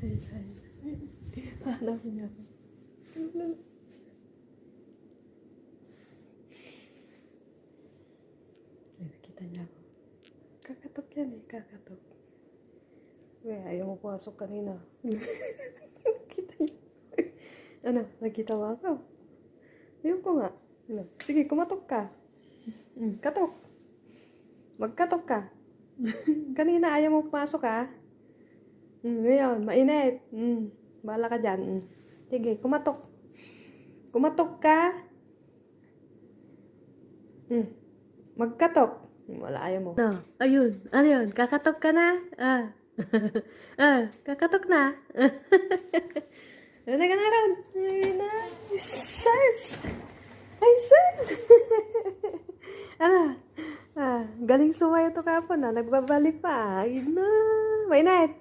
Ay. Hanapin niya ako. Ay, nakita niya ako. Kakatok yan eh, kakatok. Uy, ayaw mo pumasok kanina. Nakita niya. Ano, nakita mo ako? Ayaw ko nga. Ano? Sige, kumatok ka. Katok. Magkatok ka. Kanina ayaw mo pumasok ha. Ngayon, mainit. Bahala ka dyan. Sige, kumatok. Kumatok ka. Magkatok. Wala, ayaw mo. No, ayun. Ano yun? Kakatok ka na? Kakatok na. Ano ka na ron? Ay, sus! Ay, sus! Ano? Galing sumayo to kapon na. Nagbabalik pa. Ay, na. Mainit.